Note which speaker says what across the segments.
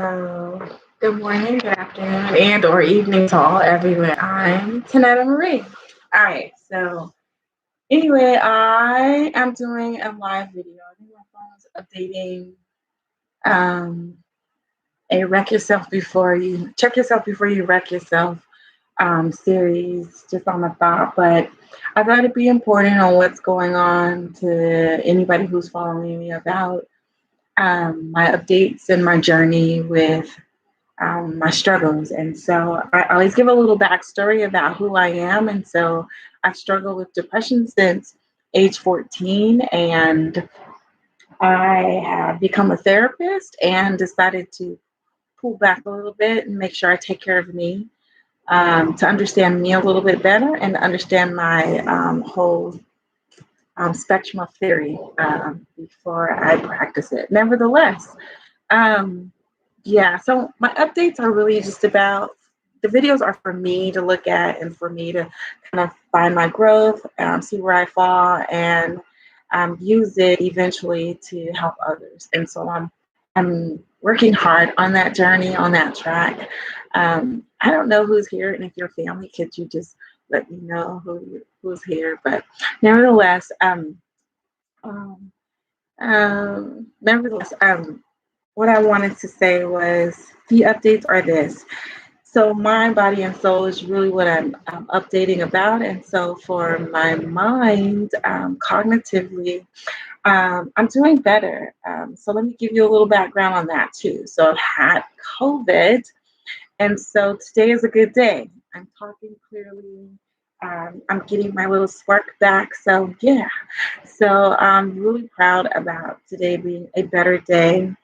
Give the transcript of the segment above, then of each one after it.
Speaker 1: Good morning, good afternoon, and or evening to all everyone. I'm Tanetta Marie. All right, so anyway, I am doing a live video. I think my phone's updating um, a wreck yourself before you check yourself before you wreck yourself series just on the thought, but I thought it'd be important on what's going on to anybody who's following me about my updates and my journey with my struggles. And so I always give a little backstory about who I am. And so I struggle with depression since age 14, and I have become a therapist and decided to pull back a little bit and make sure I take care of me, to understand me a little bit better and understand my whole spectrum of theory before I practice it. Nevertheless, um, yeah, so my updates are really just about the videos are for me to look at and for me to kind of find my growth, see where I fall, and use it eventually to help others. And so I'm working hard on that journey, on that track. I don't know who's here, and if your family, could you just let me know who's here? But nevertheless, um, what I wanted to say was the updates are this. So, mind, body, and soul is really what I'm updating about. And so, for my mind, cognitively, I'm doing better. So, let me give you a little background on that too. So, I've had COVID, and so today is a good day. I'm talking clearly. I'm getting my little spark back. So, yeah. So, I'm really proud about today being a better day.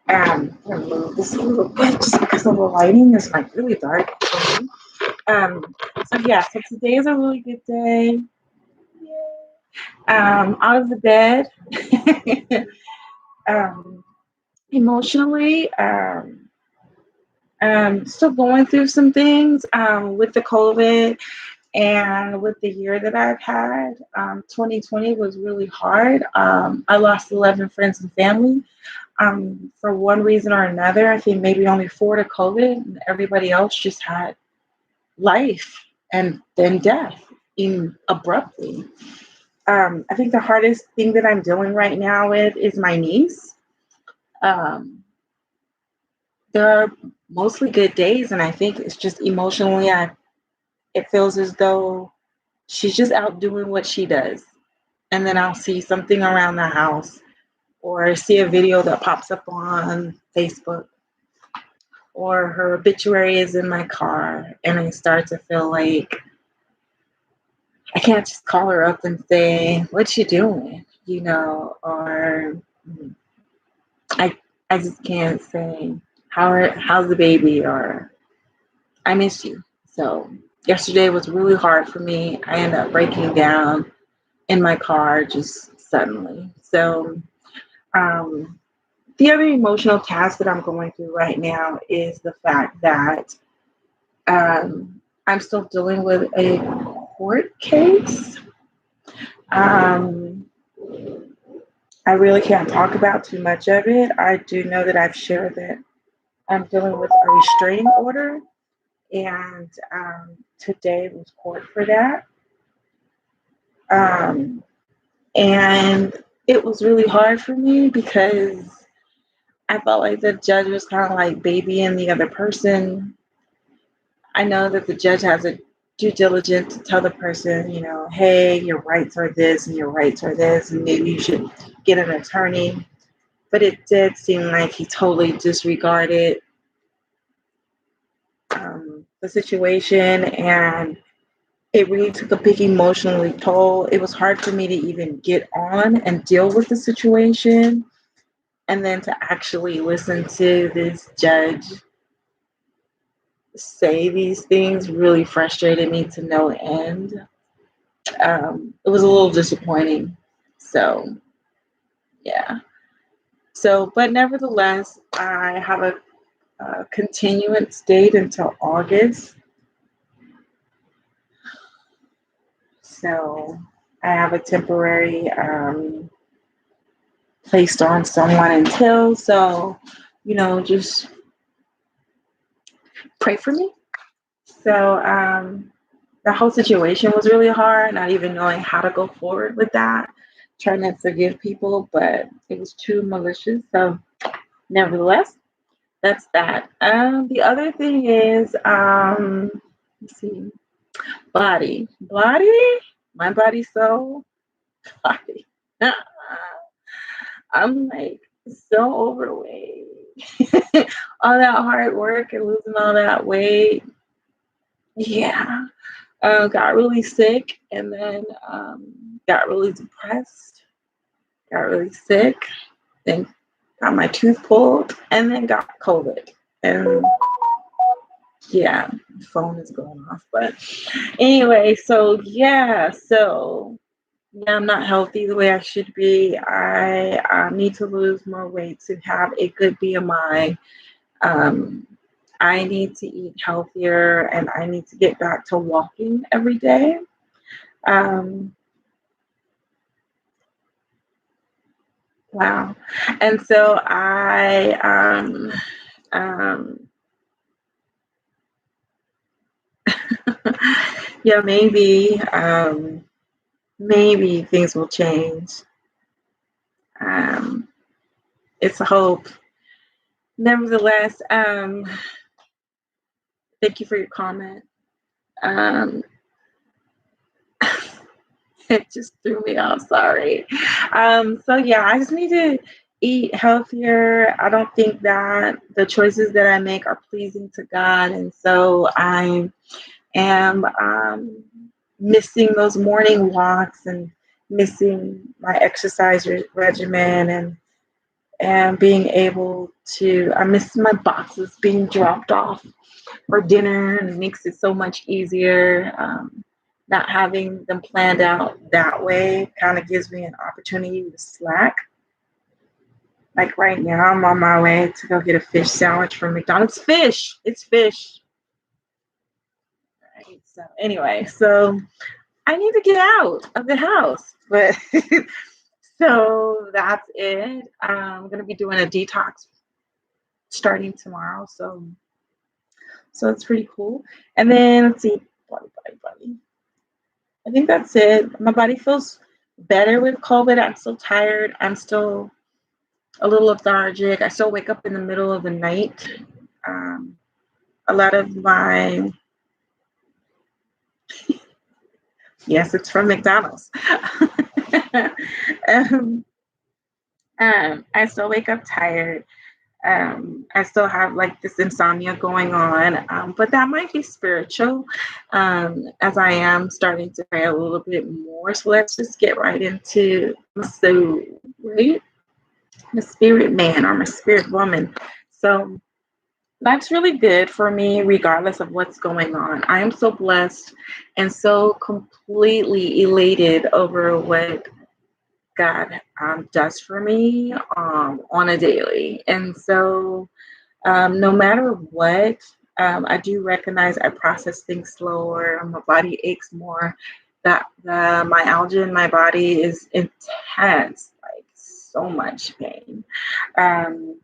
Speaker 1: I'm gonna move this a little bit just because of the lighting is like really dark for me. So yeah, so today is a really good day. Out of the bed. um, Emotionally, still going through some things with the COVID and with the year that I've had. 2020 was really hard. I lost 11 friends and family. For one reason or another. I think maybe only 4 to COVID, and everybody else just had life and then death abruptly. I think the hardest thing that I'm dealing right now with is my niece. Um, there are mostly good days, and I think it's just emotionally, it feels as though she's just out doing what she does. And then I'll see something around the house or see a video that pops up on Facebook, or her obituary is in my car, and I start to feel like I can't just call her up and say, "What you doing?" Or I I just can't say, how's the baby?" or "I miss you." So yesterday was really hard for me. I ended up breaking down in my car just suddenly. So um, the other emotional task that I'm going through right now is the fact that I'm still dealing with a court case. Um, I really can't talk about too much of it. I do know that I've shared that I'm dealing with a restraining order, and today was court for that. Um, and it was really hard for me because I felt like the judge was kind of like babying the other person. I know that the judge has a due diligence to tell the person, hey, your rights are this and your rights are this, and maybe you should get an attorney. But it did seem like he totally disregarded the situation, and it really took a big emotionally toll. It was hard for me to even get on and deal with the situation, and then to actually listen to this judge say these things really frustrated me to no end. It was a little disappointing. So, yeah. So, but nevertheless, I have a continuance date until August. So, I have a temporary placed on someone until. So, just pray for me. So the whole situation was really hard, not even knowing how to go forward with that. Trying to forgive people, but it was too malicious. So nevertheless, that's that. The other thing is, let's see, body, my body, soul, body. I'm like so overweight. All that hard work and losing all that weight. Yeah. Got really sick and then got really depressed, got really sick, then got my tooth pulled, and then got COVID. And yeah, the phone is going off. But anyway, I'm not healthy the way I should be. I need to lose more weight to have a good BMI. Um, I need to eat healthier and I need to get back to walking every day. Um, wow. And so um, yeah, maybe things will change. Um, it's a hope. Nevertheless, thank you for your comment. Um, it just threw me off. Sorry. So yeah, I just need to eat healthier. I don't think that the choices that I make are pleasing to God, and so I am missing those morning walks and missing my exercise regimen and being able to. I miss my boxes being dropped off for dinner, and it makes it so much easier. Not having them planned out that way kind of gives me an opportunity to slack. Like right now, I'm on my way to go get a fish sandwich from McDonald's. Fish! It's fish. Right. So, anyway, so I need to get out of the house. But so that's it. I'm going to be doing a detox starting tomorrow. So it's pretty cool. And then let's see. Body. I think that's it. My body feels better with COVID. I'm still tired. I'm still a little lethargic. I still wake up in the middle of the night. Um, a lot of my, yes, it's from McDonald's. um, I still wake up tired. I still have like this insomnia going on, but that might be spiritual, as I am starting to pray a little bit more. So let's just get right into my soul, right? My spirit man or my spirit woman. So that's really good for me, regardless of what's going on. I am so blessed and so completely elated over what God does for me on a daily. And so, no matter what, I do recognize I process things slower. My body aches more. That the myalgia in my body is intense, like so much pain. Um,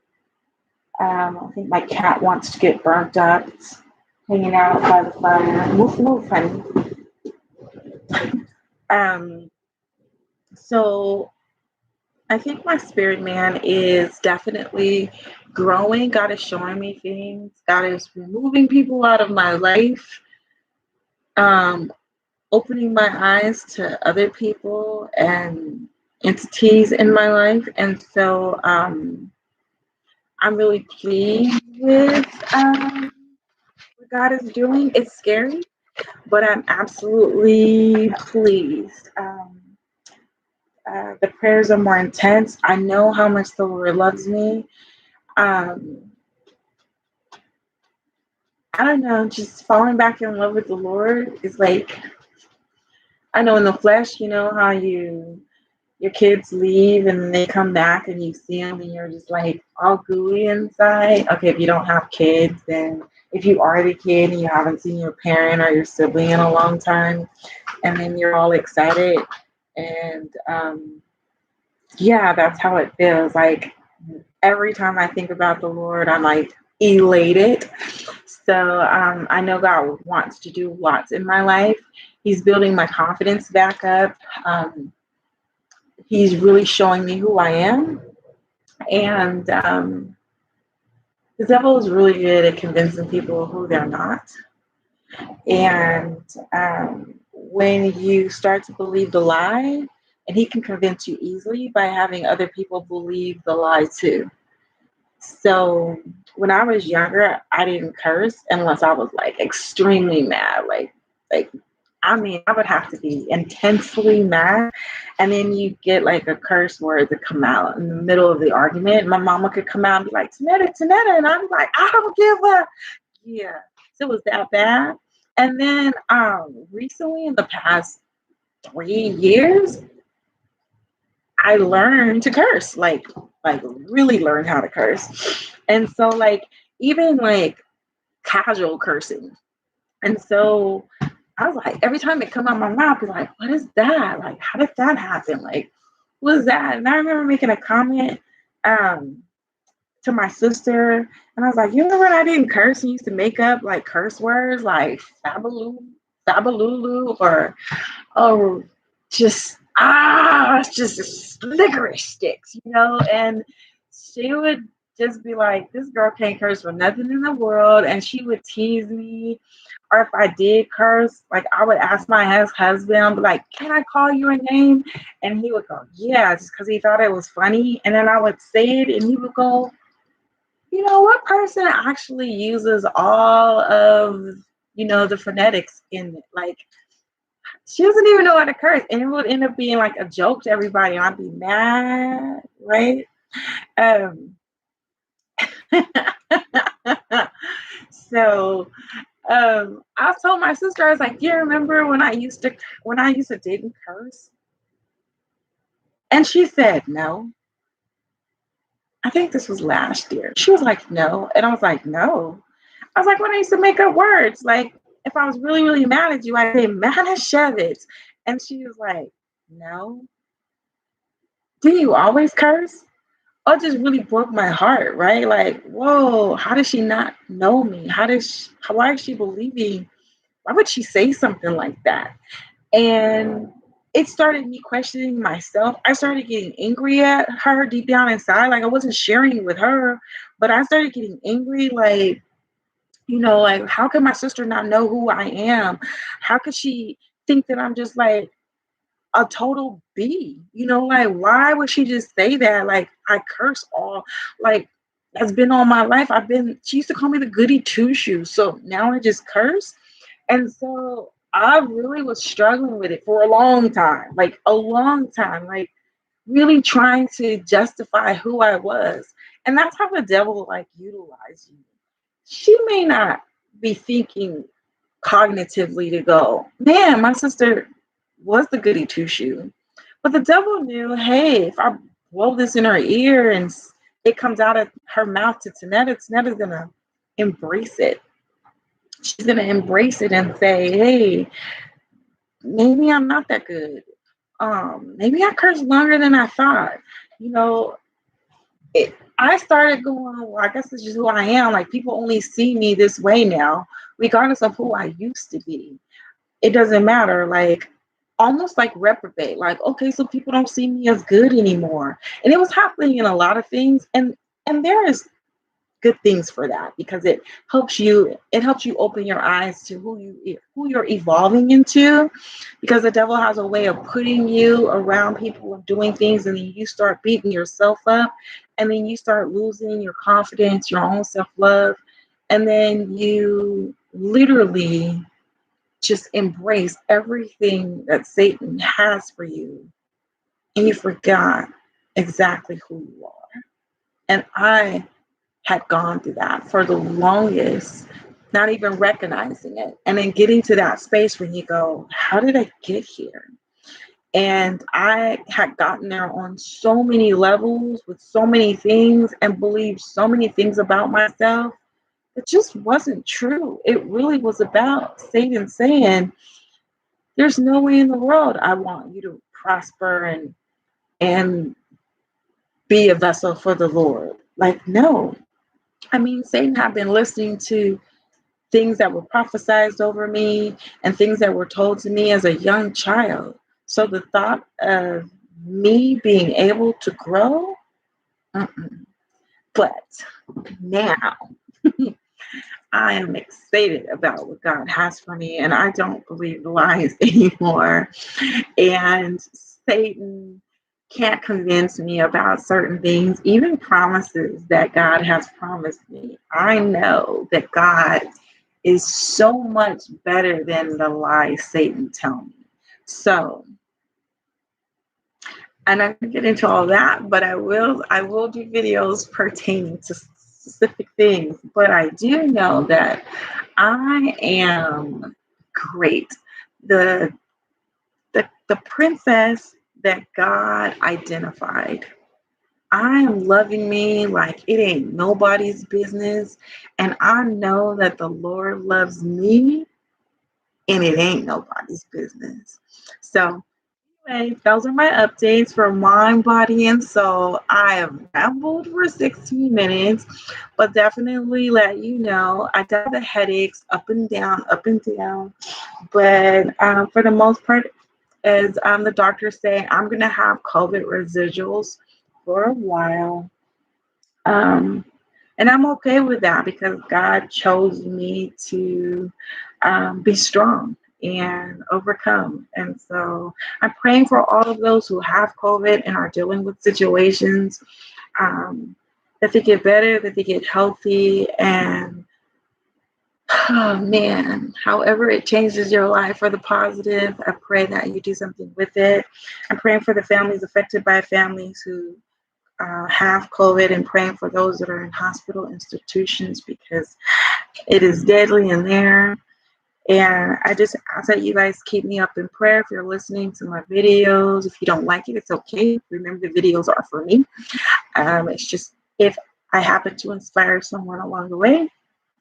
Speaker 1: I think my cat wants to get burnt up. It's hanging out by the fire. Woof, honey. Um, so I think my spirit man is definitely growing. God is showing me things. God is removing people out of my life, um, opening my eyes to other people and entities in my life. And so I'm really pleased with what God is doing. It's scary, but I'm absolutely pleased. The prayers are more intense. I know how much the Lord loves me. Um, I don't know, just falling back in love with the Lord is like, I know in the flesh, you know how your kids leave and then they come back and you see them and you're just like all gooey inside. Okay, if you don't have kids, then if you are the kid and you haven't seen your parent or your sibling in a long time, and then you're all excited and yeah, that's how it feels. Like every time I think about the Lord, I'm like elated. So I know God wants to do lots in my life. He's building my confidence back up. Um, he's really showing me who I am. And the devil is really good at convincing people who they're not. And when you start to believe the lie, and he can convince you easily by having other people believe the lie too. So when I was younger, I didn't curse unless I was like extremely mad. Like I mean, I would have to be intensely mad, and then you get like a curse word to come out in the middle of the argument. My mama could come out and be like, Tanetta, Tanetta, and I'm like, I don't give a yeah. So it was that bad. And then recently in the past 3 years, I learned to curse, like really learned how to curse. And so like even like casual cursing. And so I was like, every time it come out my mouth, I was like, what is that? Like, how did that happen? Like, what is that? And I remember making a comment um to my sister, and I was like, you remember when I didn't curse and used to make up like curse words like fabaloo, fabalulu, or just just licorice sticks, and she would just be like, this girl can't curse for nothing in the world, and she would tease me. Or if I did curse, like I would ask my husband, I'd be like, can I call you a name? And he would go, yeah, just because he thought it was funny. And then I would say it and he would go, what person actually uses all of, the phonetics in it? Like, she doesn't even know how to curse. And it would end up being like a joke to everybody. And I'd be mad, right? Um, so I told my sister, I was like, you remember when I used to didn't curse? And she said, no. I think this was last year. She was like, no. And I was like, no. I was like, when I used to make up words, like if I was really, really mad at you, I'd say Manischewitz. And she was like, no. Do you always curse? Oh, it just really broke my heart, right? Like, whoa, how does she not know me? Why is she believing? Why would she say something like that? And it started me questioning myself. I started getting angry at her deep down inside. Like I wasn't sharing it with her, but I started getting angry. Like how could my sister not know who I am? How could she think that I'm just like a total B? Like why would she just say that? Like I curse all like that's been all my life. She used to call me the goody two shoes. So now I just curse. And so I really was struggling with it for a long time, like really trying to justify who I was. And that's how the devil like utilized you. She may not be thinking cognitively to go, man, my sister was the goody two shoe. But the devil knew, hey, if I blow this in her ear and it comes out of her mouth to Tanetta's going to embrace it. She's going to embrace it and say, hey, maybe I'm not that good. Maybe I cursed longer than I thought. You know, I started going, well, I guess this is who I am. Like people only see me this way now, regardless of who I used to be. It doesn't matter. Like almost like reprobate. Like, okay, so people don't see me as good anymore. And it was happening in a lot of things. And there is good things for that because it helps you open your eyes to who you're evolving into, because the devil has a way of putting you around people and doing things, and then you start beating yourself up, and then you start losing your confidence, your own self-love, and then you literally just embrace everything that Satan has for you, and you forgot exactly who you are. And I had gone through that for the longest, not even recognizing it. And then getting to that space where you go, how did I get here? And I had gotten there on so many levels with so many things and believed so many things about myself. It just wasn't true. It really was about Satan saying, there's no way in the world I want you to prosper and be a vessel for the Lord. Like, no. I mean, Satan had been listening to things that were prophesied over me and things that were told to me as a young child. So the thought of me being able to grow, mm-mm. But now I am excited about what God has for me, and I don't believe lies anymore. And Satan can't convince me about certain things, even promises that God has promised me. I know that God is so much better than the lies Satan tell me. So I'm not gonna get into all that, but I will do videos pertaining to specific things. But I do know that I am great. The the princess that God identified. I am loving me like it ain't nobody's business. And I know that the Lord loves me and it ain't nobody's business. So anyway, those are my updates for mind, body, and soul. I have rambled for 16 minutes, but definitely let you know I got the headaches up and down, up and down. But for the most part, as the doctors say, I'm going to have COVID residuals for a while. Um, and I'm okay with that because God chose me to be strong and overcome. And so I'm praying for all of those who have COVID and are dealing with situations that they get better, that they get healthy, and oh man, however it changes your life for the positive, I pray that you do something with it. I'm praying for the families affected by families who have COVID and praying for those that are in hospital institutions because it is deadly in there. And I just ask that you guys keep me up in prayer if you're listening to my videos. If you don't like it, it's okay. Remember, the videos are for me. It's just if I happen to inspire someone along the way,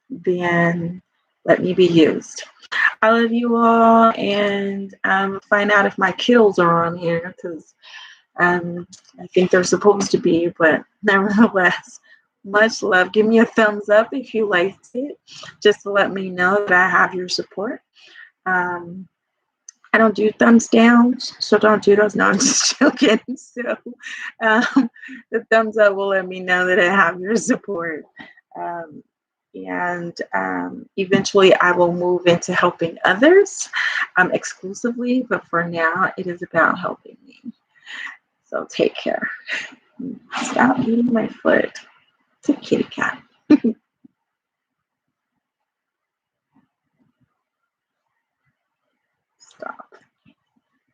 Speaker 1: then let me be used. I love you all, and find out if my kills are on here because I think they're supposed to be, but nevertheless, much love. Give me a thumbs up if you liked it, just to let me know that I have your support. I don't do thumbs downs, so don't do those. No, I'm just joking. So the thumbs up will let me know that I have your support. Um, and eventually I will move into helping others exclusively, but for now, it is about helping me. So take care. Stop eating my foot. It's a kitty cat.